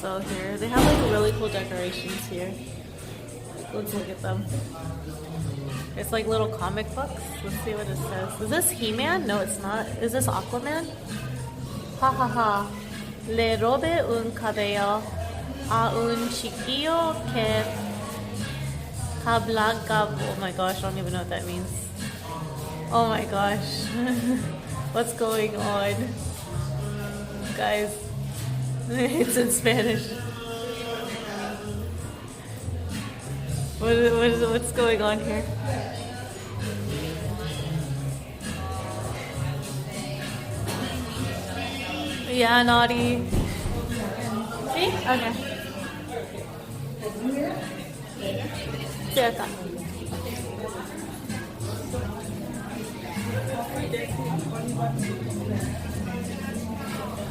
queso here. They have like really cool decorations here. Let's look at them. It's like little comic books. Let's see what it says. Is this He-Man? No, it's not. Is this Aquaman? Ha ha ha. Le robe un cabello a un chiquillo que habla. Oh my gosh, I don't even know what that means. Oh my gosh. What's going on? Guys, it's in Spanish. What's going on here? Yeah, naughty. See? Okay. Sí, acá.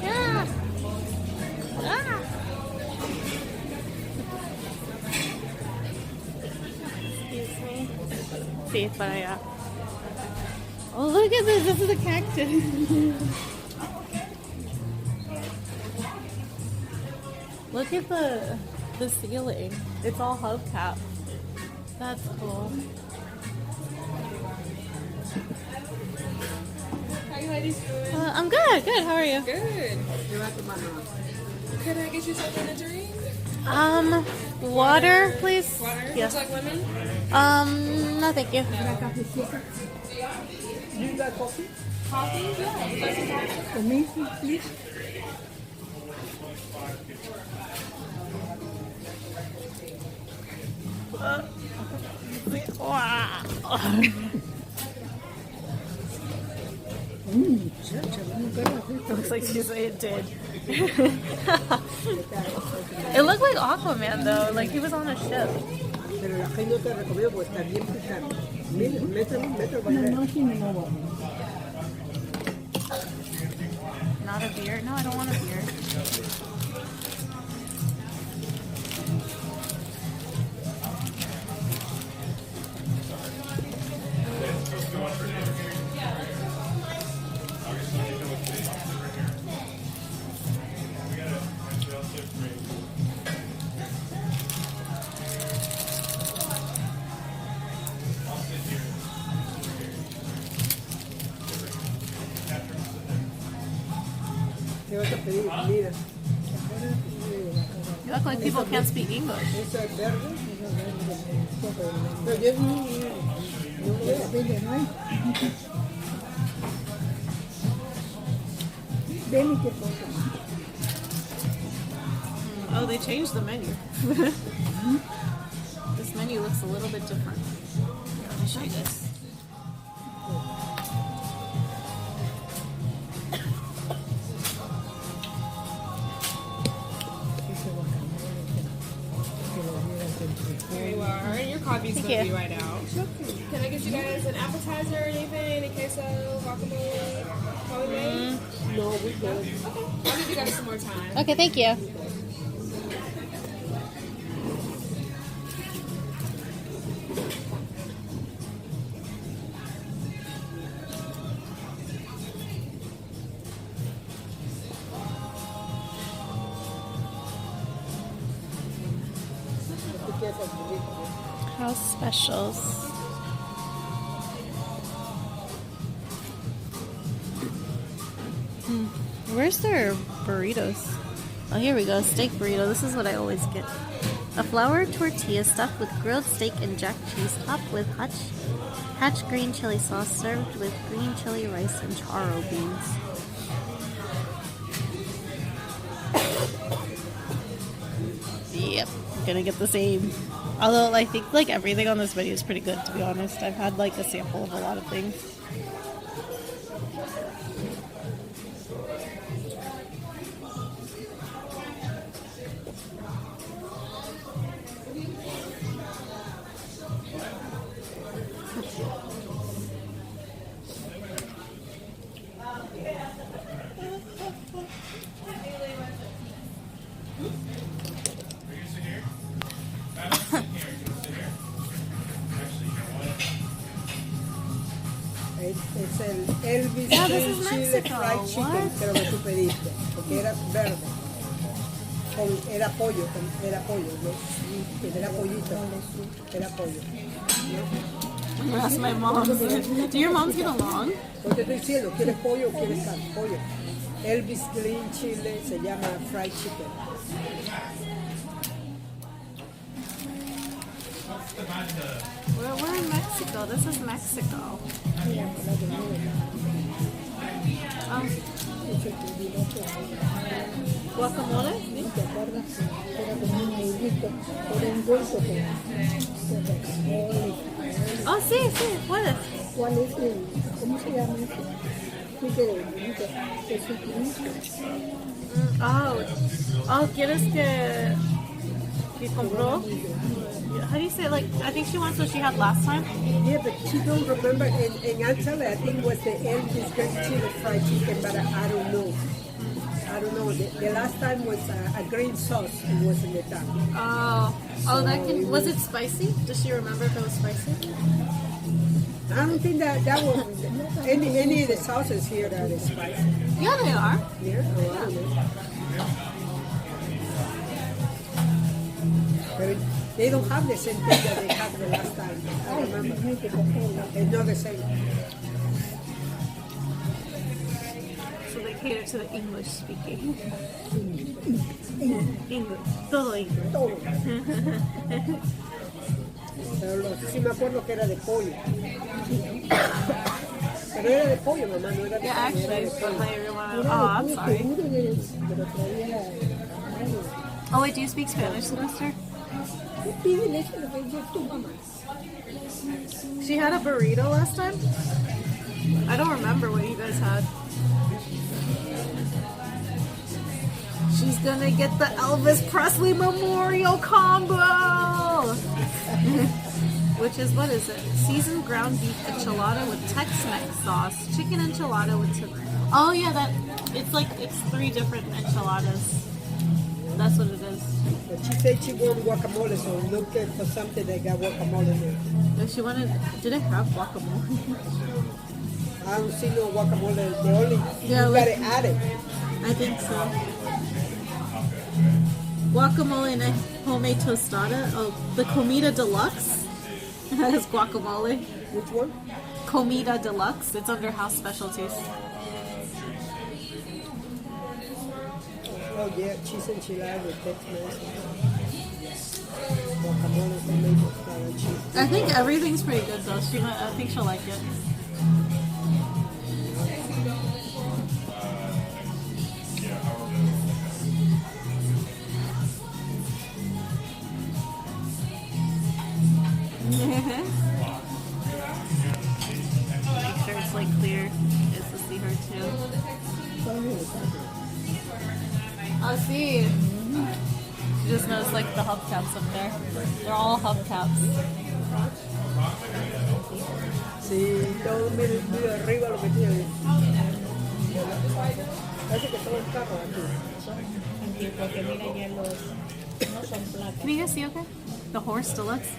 Yeah. Ah. Excuse me. Sí, para allá. Oh, look at this. This is a cactus. Look at the ceiling. It's all hubcap. That's cool. How you ladies doing? I'm good. Good. How are you? Good. Could I get you something to drink? Water, please. Water? Yes. Would you like lemon? No, thank you. Do you got coffee? Coffee? Yeah. Would you like some coffee? For me, please. Wow. It looks like it did. It looked like Aquaman though, like he was on a ship. Pero la gente no te recomiendo porque está bien picante. Mételo para ver. Not a beer? No, I don't want a beer. ¿Qué vas a pedir? Mira. You look like people can't speak English. Esa es verde. Pero yo no voy a pedir, ¿no? Ven y te pongo. Oh, they changed the menu. This menu looks a little bit different. Let me show you this. Here you are. Your coffee's Thank going to you. be right out. Can I get you guys an appetizer or anything? A queso, guacamole, homemade? No, we don't. Okay. I'll give you guys some more time. Okay, thank you. House specials. Where's their burritos? Oh, here we go. Steak burrito. This is what I always get. A flour tortilla stuffed with grilled steak and jack cheese, topped with hatch green chili sauce, served with green chili rice and charo beans. Yep, gonna get the same. Although I think like everything on this menu is pretty good, to be honest. I've had like a sample of a lot of things. Es el Elvis Yeah, this is Chili Mexico. Fried Chicken, What? creo que tú pediste, porque era verde. era pollo, ¿no? Era pollito, era pollo. ¿No? That's my mom. Do your moms get along? Pues te estoy diciendo, ¿quieres pollo o quieres carne? Pollo. Elvis Green Chile se llama fried chicken. We're in Mexico. This is Mexico. Guacamole? ¿Te acuerdas? Era como un negrito, era envuelto con Oh, sí, sí, puedes. ¿Cuál es el, cómo se llama eso? Sí, que es un Oh, ¿quieres que compró? How do you say, like, I think she wants what she had last time. Yeah, but she don't remember. In Antale, I think was the Elvis Green Chile fried chicken, but I don't know. I don't know. The last time was a green sauce. It was in the tank. Was it spicy? Does she remember if it was spicy? I don't think that was any of the sauces here that is spicy. Yeah, they are. Yeah, oh, I don't know. But they don't have the same thing that they had the last time. I remember. It's not the same. So they cater to the English speaking. English. Todo English. Todo. Pero sí me acuerdo que era de pollo. Pero era de pollo, mamá, no era de Yeah, carne, actually, era de it's pollo. I'm sorry. pero traía Oh, wait, do you speak Spanish, Sylvester? piden eso lo que dice tu mamá. She had a burrito last time? I don't remember what you guys had. She's gonna get the Elvis Presley Memorial Combo! Which is, what is it? Seasoned ground beef enchilada with Tex-Mex sauce, chicken enchilada with Oh yeah, it's 3 different enchiladas. That's what it is. But she said she wanted guacamole, so look for something that got guacamole in it. If she wanted, did it have guacamole? I don't see no guacamole. The only Yeah, you like- gotta add it. I think so. Guacamole and a homemade tostada. Oh, the Comida Deluxe has guacamole. Which one? Comida Deluxe. It's under house specialties. Oh yeah, cheese enchilada with Tex-Mex. Guacamole, tomato, salad, cheese. I think everything's pretty good though. I think she'll like it. Make sure it's like clear is to see her too. Oh, see. She just noticed like the hubcaps up there. They're all hubcaps. Sí, todo mira arriba lo que tiene. Parece que todo el carro aquí. Porque mira ya los, no son placas. Can you guys see okay? The horse deluxe?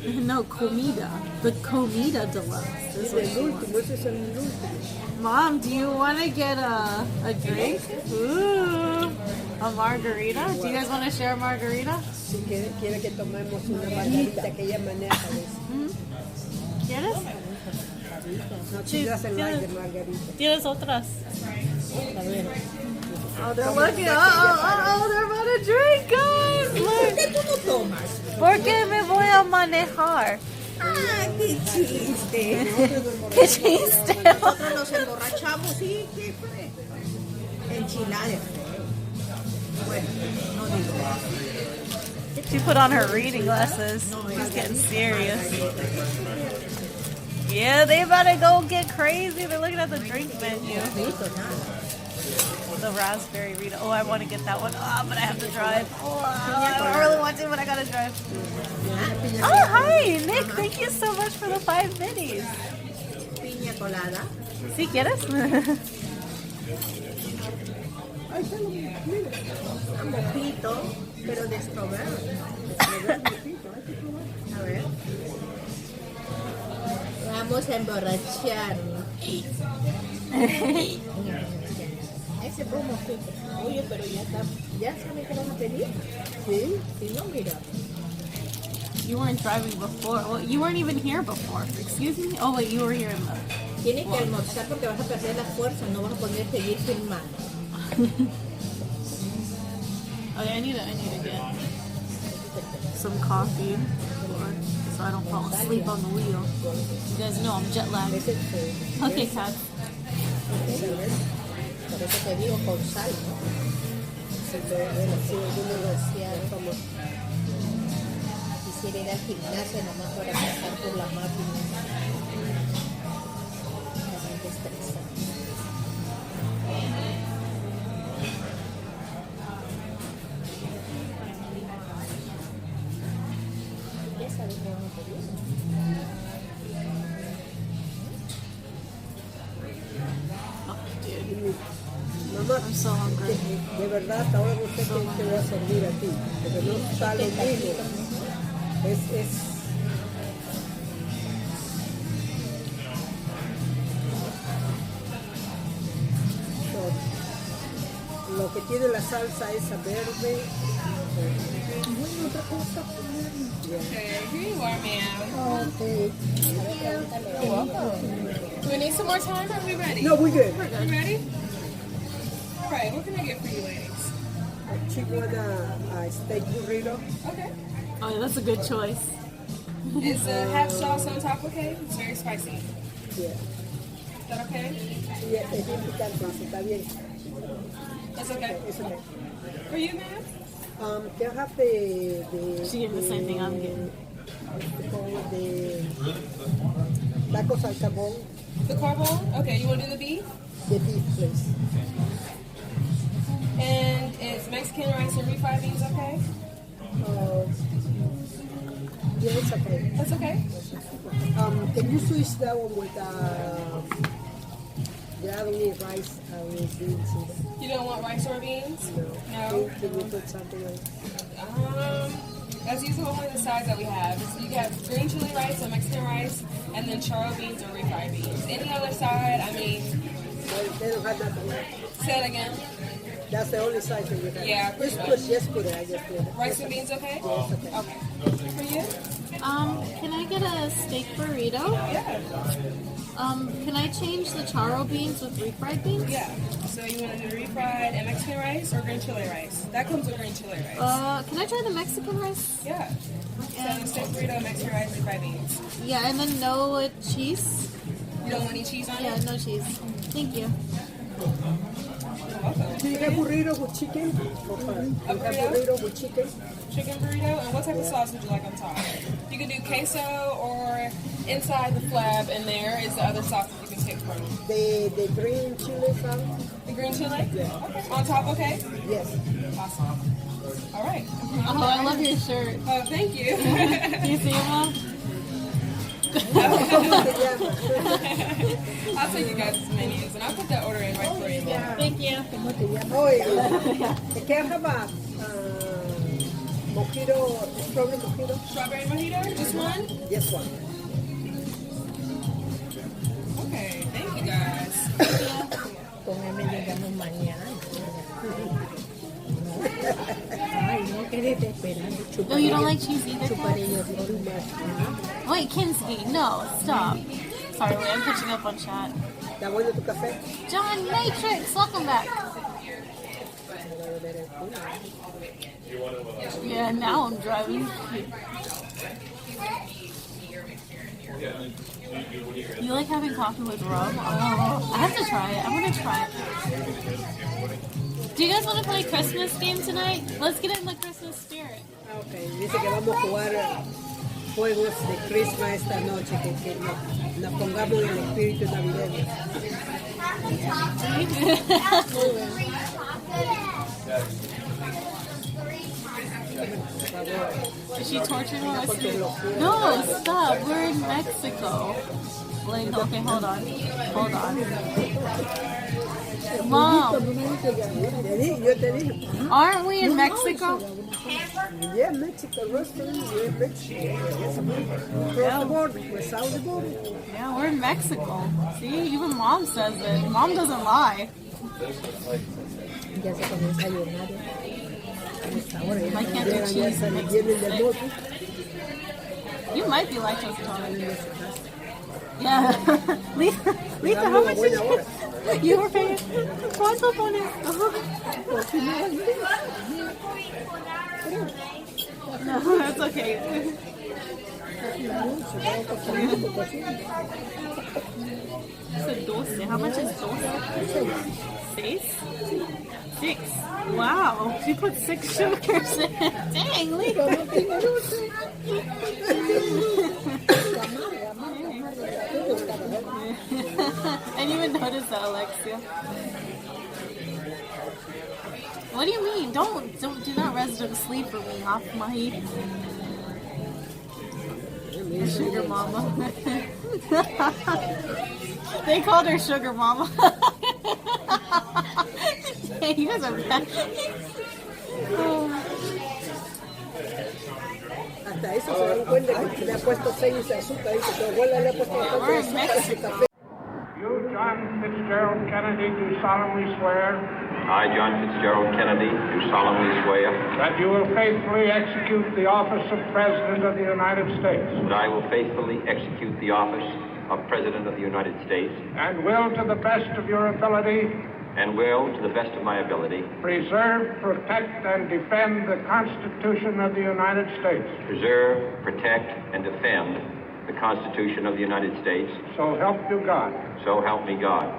No, Comida. The Comida Deluxe. Is what El she wants. último, ese es el último. Mom, do you want to get a drink? Ooh, a margarita? Do you guys want to share a margarita? Si quiere que tomemos una margarita que ella maneja. ¿Ves? ¿Quieres? No, she doesn't like the margarita. ¿Tienes otras? A ver. Oh, they're looking. Oh, they're about to drink, guys. ¿Por Look. qué tú no tomas? Porque me voy a manejar. ¡Ah, qué chiste! ¿Qué chiste? Nosotros nos emborrachamos y ¿qué fue? Enchiladas. Bueno, no digo. She put on her reading glasses. She's getting serious. Yeah, they about to go get crazy. They're looking at the drink menu. The raspberry Rita. Oh, I want to get that one. Oh, but I have to drive. Oh, I don't really want to, but I gotta drive. Oh, hi, Nick. Thank you so much for the 5 minis. Piña colada. ¿Sí quieres? Ahí está lo mira. Un mojito, pero de strawberry. A ver. Vamos a emborracharnos. ¿Es? dice promo aquí. Oye, pero ya saben que van a pedir. Sí. Si no, mira. You weren't driving before. Well, you weren't even here before. Excuse me? Oh, wait, you were here in the... Tienes que almorzar porque vas a perder la fuerza, no vas a poder seguir filmando. Okay, I need to get some coffee so I don't fall asleep on the wheel. You guys know I'm jet lagged. Okay, Kat. Por eso te digo con sal, ¿no? Quisiera ir al gimnasio nomás para pasar por la máquina. Bastante estresante. Ya sabes que vamos a pedir. Oh, dude. Mamá, I'm so hungry. de verdad, hasta ahora no sé qué te voy a servir a ti, porque no está lo mismo. Es lo que tiene la salsa esa verde. Bueno, otra cosa. Okay, here you are, ma'am. Ok. You're welcome. Do we need some more time? Or are we ready? No, we're good. You ready? All right, what can I get for you ladies? She want a steak burrito. Okay. Oh, yeah, that's a good choice. Is the half sauce on top okay? It's very spicy. Yeah. Is that okay? Yeah, es bien picante, está bien. That's okay. It's okay. For you, ma'am? Can I have the She getting the same thing I'm getting. The tacos al carbón, The carbone? Okay, you want to do the beef? the beef, please. And is Mexican rice and refried beans okay? Yeah, it's okay. That's okay. Can you switch that one with yeah, I don't need rice with beans either. You don't want rice or beans? No. No. Can you put something else? That's usually one of the sides that we have. So you got green chili rice or Mexican rice, and then charro beans or refried beans. Any other side, I mean, They don't have nothing else. say it again. That's the only side that you have. Yeah, pretty Just much. put it. I just put it. Rice and beans okay? Yes, okay. Okay. For you? Can I get a steak burrito? Yeah. Can I change the charro beans with refried beans? Yeah. So you want to do refried and Mexican rice or green chili rice? That comes with green chili rice. Can I try the Mexican rice? Yeah. So steak burrito, Mexican rice, refried beans. Yeah, and then no cheese? You don't want any cheese on Yeah, it? no cheese. Thank you. You're welcome. Do you have burrito with chicken? You have burrito with chicken? Chicken burrito, and what type of sauce would you like on top? You can do queso, or inside the flab in there is the other sauce that you can take from. The green chili sauce? The green chili? Yeah. Okay. On top, okay? Yes. Awesome. All right. Oh, I love your shirt. Oh, thank you. Do you see it, Mom? I'll take you guys' menus, and I'll put that order in right for you. Thank you. Oh, can I have a mojito, strawberry mojito? Strawberry mojito? Just one? Yes, one. Okay. Thank you guys. Con él me llegamos mañana. Ay, no querés esperando. No, you don't like cheese either? Kat? Chuparillos. Wait, Kinsey, no, stop. Sorry, wait, I'm catching up on chat. ¿Está bueno tu café? John Matrix, welcome back. Yeah, now I'm driving. You like having coffee with rum? Oh, I have to try it. I want to try it. Do you guys want to play Christmas game tonight? Let's get in the Christmas spirit. Ok, dice que vamos a jugar juegos de Christmas esta noche, que nos pongamos en el espíritu navideño. Is she torturing us? No, stop. We're in Mexico. Like, okay, hold on. Hold on. Mom, Yo te dije, aren't we in Mexico? yeah, Mexico, restaurant, we're in Mexico. Across the border, we're south of the border. Yeah, we're in Mexico. See, even Mom says it. Mom doesn't lie. Ya se comienza a llenar. Ahora I ya can't do llegan, ya cheese. se It makes vienen me del sick. bote. You might be lactose intolerant. Yeah. Lisa, how much buena hora. is you were paying? ¿Cuánto pones? No, that's okay. It's a 12. How much is 12? 6? 6. Wow. She put 6 sugars in. Dang, Lisa. I didn't even notice that, Alexia. What do you mean? Do not resident sleep for me off my sugar mama. They called her sugar mama. Hey, you guys are bad. Hasta eso se dan cuenta que le ha puesto 6 de azúcar. Dice que abuela le ha puesto bastante azúcar a su café. You, John Fitzgerald Kennedy, do solemnly swear I, John Fitzgerald Kennedy, do solemnly swear that you will faithfully execute the office of President of the United States that I will faithfully execute the office of President of the United States and will, to the best of your ability, and will, to the best of my ability, preserve, protect, and defend the Constitution of the United States. preserve, protect, and defend the Constitution of the United States. So help you God. So help me God.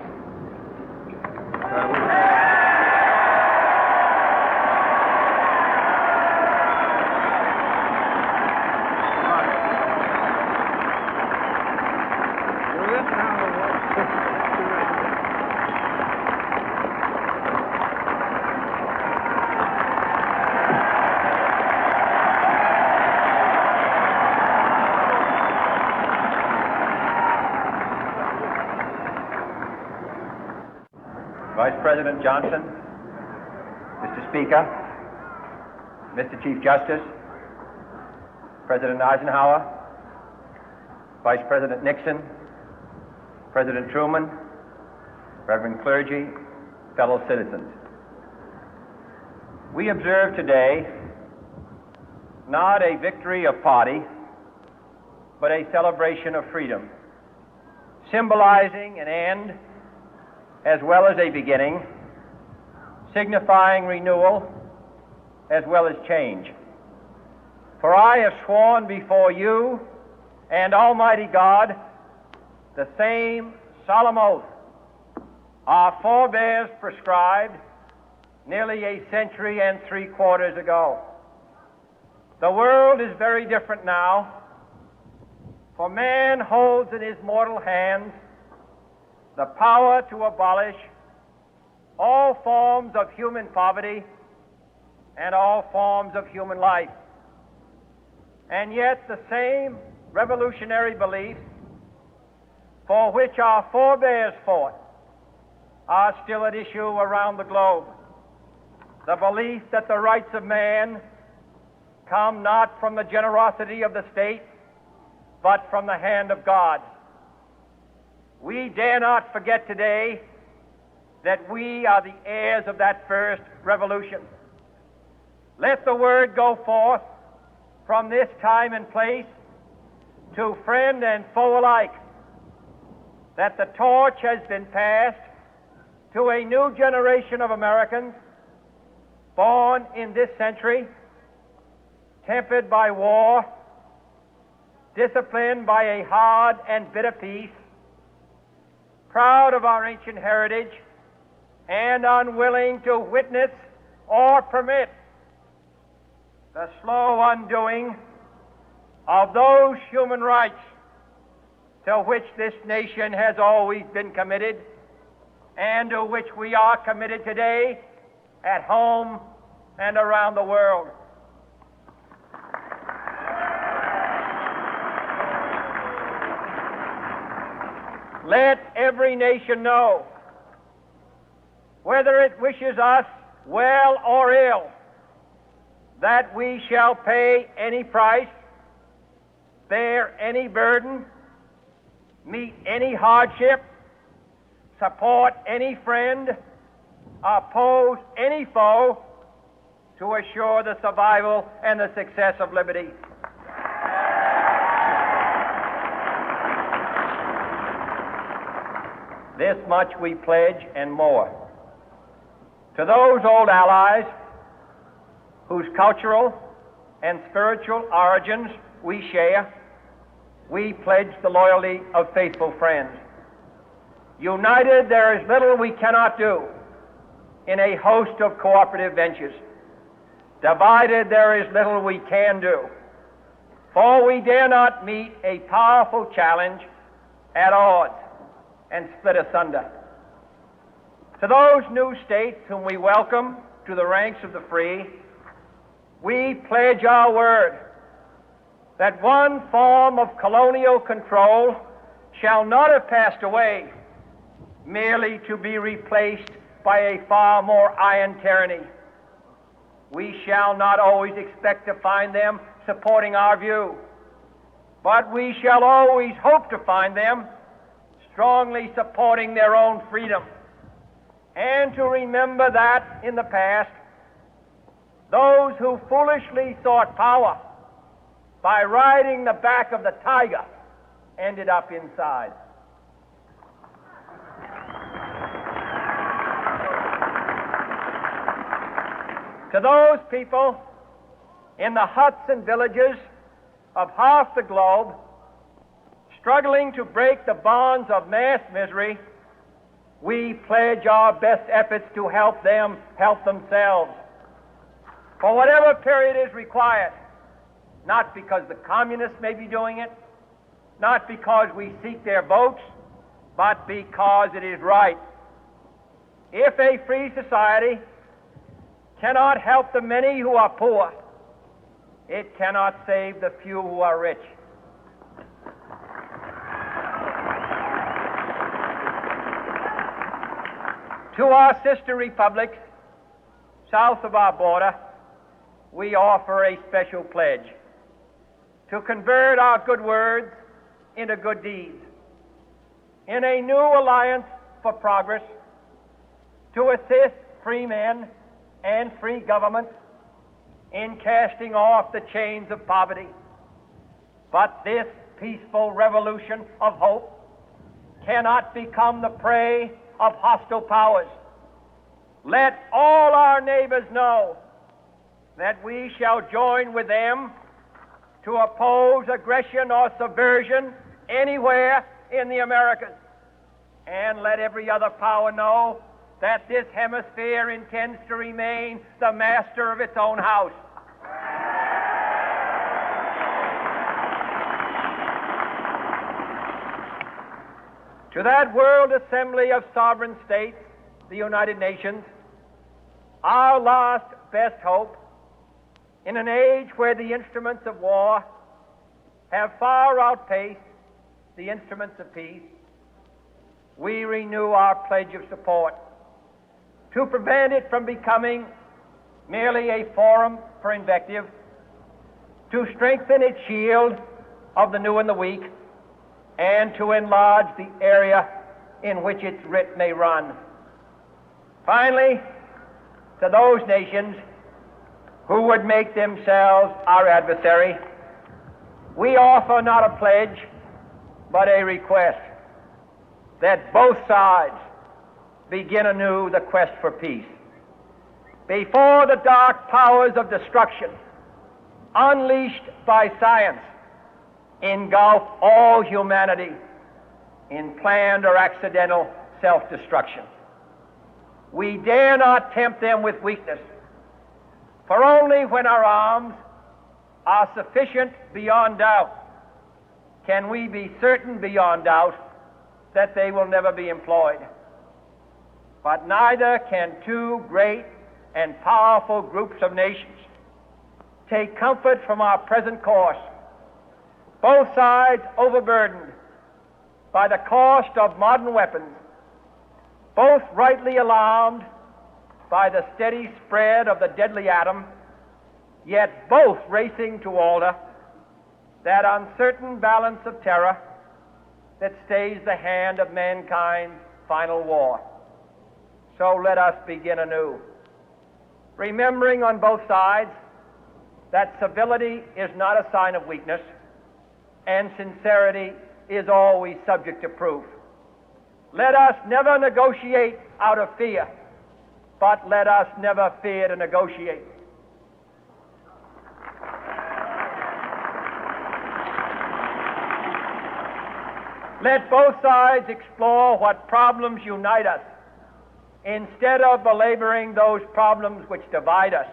Vice President Johnson, Mr. Speaker, Mr. Chief Justice, President Eisenhower, Vice President Nixon, President Truman, Reverend clergy, fellow citizens. We observe today not a victory of party, but a celebration of freedom, symbolizing an end as well as a beginning, signifying renewal as well as change. For I have sworn before you and Almighty God the same solemn oath our forebears prescribed nearly a century and 3/4 ago. The world is very different now, for man holds in his mortal hands the power to abolish all forms of human poverty and all forms of human life. And yet the same revolutionary beliefs for which our forebears fought are still at issue around the globe. The belief that the rights of man come not from the generosity of the state, but from the hand of God. We dare not forget today that we are the heirs of that first revolution. Let the word go forth from this time and place to friend and foe alike that the torch has been passed to a new generation of Americans born in this century, tempered by war, disciplined by a hard and bitter peace, proud of our ancient heritage, and unwilling to witness or permit the slow undoing of those human rights to which this nation has always been committed and to which we are committed today at home and around the world. Let every nation know, whether it wishes us well or ill, that we shall pay any price, bear any burden, meet any hardship, support any friend, oppose any foe to assure the survival and the success of liberty. This much we pledge and more. To those old allies whose cultural and spiritual origins we share, we pledge the loyalty of faithful friends. United, there is little we cannot do in a host of cooperative ventures. Divided, there is little we can do, for we dare not meet a powerful challenge at odds and split asunder. To those new states whom we welcome to the ranks of the free, we pledge our word that one form of colonial control shall not have passed away, merely to be replaced by a far more iron tyranny. We shall not always expect to find them supporting our view, but we shall always hope to find them strongly supporting their own freedom, and to remember that in the past, those who foolishly sought power by riding the back of the tiger ended up inside. To those people in the huts and villages of half the globe struggling to break the bonds of mass misery, we pledge our best efforts to help them help themselves for whatever period is required, not because the communists may be doing it, not because we seek their votes, but because it is right. If a free society cannot help the many who are poor, it cannot save the few who are rich. To our sister republics south of our border, we offer a special pledge to convert our good words into good deeds, in a new alliance for progress, to assist free men and free governments in casting off the chains of poverty. But this peaceful revolution of hope cannot become the prey of hostile powers. Let all our neighbors know that we shall join with them to oppose aggression or subversion anywhere in the Americas. And let every other power know that this hemisphere intends to remain the master of its own house. To that World Assembly of Sovereign States, the United Nations, our last best hope, in an age where the instruments of war have far outpaced the instruments of peace, we renew our pledge of support to prevent it from becoming merely a forum for invective, to strengthen its shield of the new and the weak, and to enlarge the area in which its writ may run. Finally, to those nations who would make themselves our adversary, we offer not a pledge, but a request that both sides begin anew the quest for peace. Before the dark powers of destruction, unleashed by science, engulf all humanity in planned or accidental self-destruction, we dare not tempt them with weakness, for only when our arms are sufficient beyond doubt can we be certain beyond doubt that they will never be employed. But neither can two great and powerful groups of nations take comfort from our present course, both sides overburdened by the cost of modern weapons, both rightly alarmed by the steady spread of the deadly atom, yet both racing to alter that uncertain balance of terror that stays the hand of mankind's final war. So let us begin anew, remembering on both sides that civility is not a sign of weakness, and sincerity is always subject to proof. Let us never negotiate out of fear, but let us never fear to negotiate. Let both sides explore what problems unite us, instead of belaboring those problems which divide us.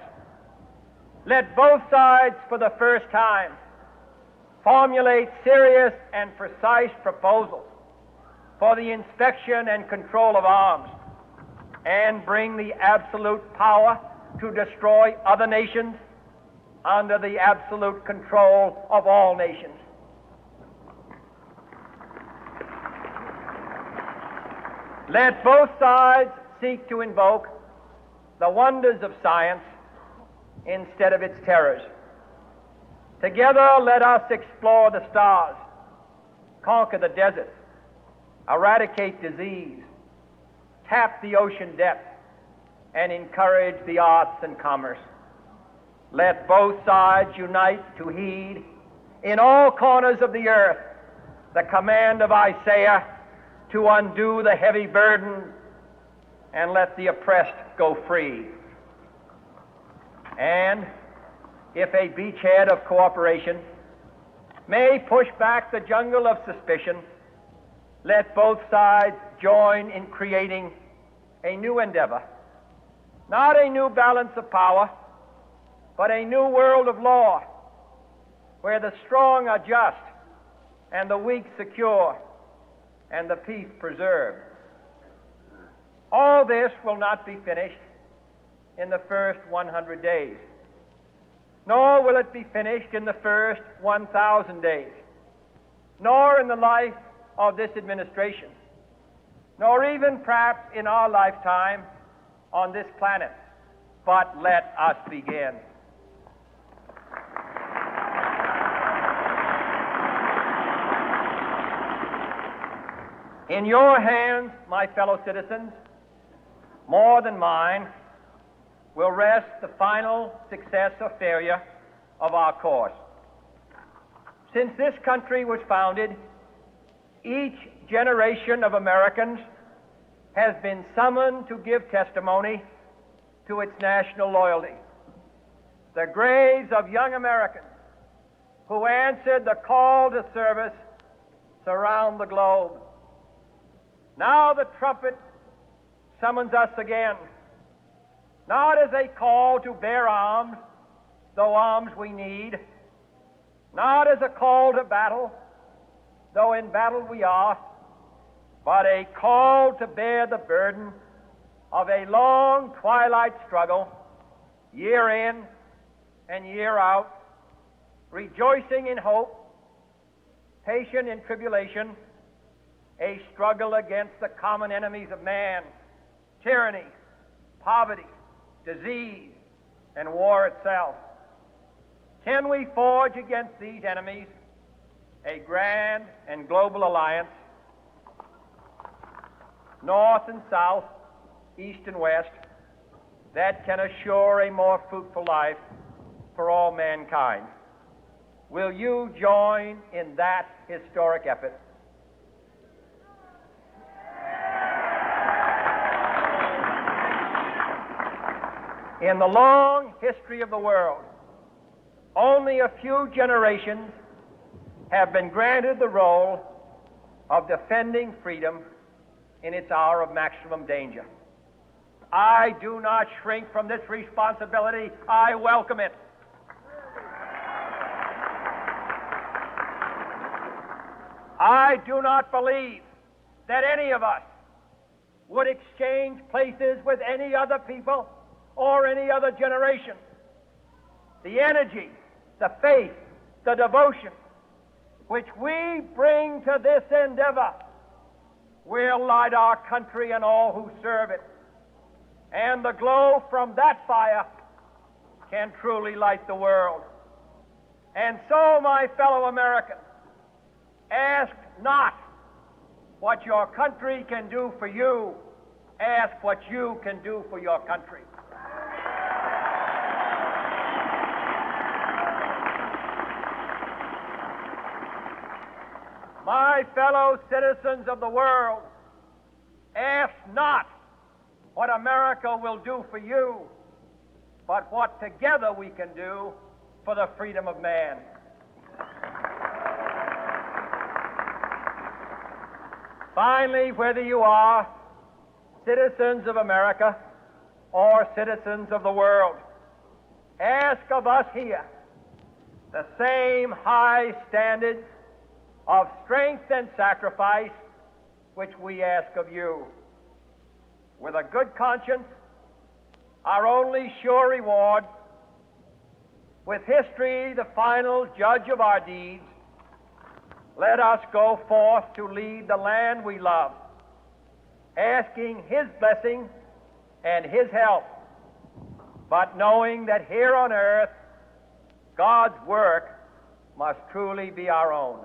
Let both sides, for the first time, formulate serious and precise proposals for the inspection and control of arms, and bring the absolute power to destroy other nations under the absolute control of all nations. Let both sides seek to invoke the wonders of science instead of its terrors. Together, let us explore the stars, conquer the deserts, eradicate disease, tap the ocean depths, and encourage the arts and commerce. Let both sides unite to heed in all corners of the earth the command of Isaiah to undo the heavy burden and let the oppressed go free. And if a beachhead of cooperation may push back the jungle of suspicion, let both sides join in creating a new endeavor, not a new balance of power, but a new world of law, where the strong are just and the weak secure and the peace preserved. All this will not be finished in the first 100 days, nor will it be finished in the first 1,000 days, nor in the life of this administration, nor even perhaps in our lifetime on this planet. But let us begin. In your hands, my fellow citizens, more than mine, will rest the final success or failure of our course. Since this country was founded, each generation of Americans has been summoned to give testimony to its national loyalty. The graves of young Americans who answered the call to service surround the globe. Now the trumpet summons us again, not as a call to bear arms, though arms we need, not as a call to battle, though in battle we are, but a call to bear the burden of a long twilight struggle, year in and year out, rejoicing in hope, patient in tribulation, a struggle against the common enemies of man, tyranny, poverty, disease, and war itself. Can we forge against these enemies a grand and global alliance, north and south, east and west, that can assure a more fruitful life for all mankind? Will you join in that historic effort? In the long history of the world, only a few generations have been granted the role of defending freedom in its hour of maximum danger. I do not shrink from this responsibility. I welcome it. I do not believe that any of us would exchange places with any other people or any other generation. The energy, the faith, the devotion which we bring to this endeavor will light our country and all who serve it. And the glow from that fire can truly light the world. And so, my fellow Americans, ask not what your country can do for you, ask what you can do for your country. My fellow citizens of the world, ask not what America will do for you, but what together we can do for the freedom of man. Finally, whether you are citizens of America or citizens of the world, ask of us here the same high standards of strength and sacrifice which we ask of you. With a good conscience, our only sure reward, with history the final judge of our deeds, let us go forth to lead the land we love, asking His blessing and His help, but knowing that here on earth God's work must truly be our own.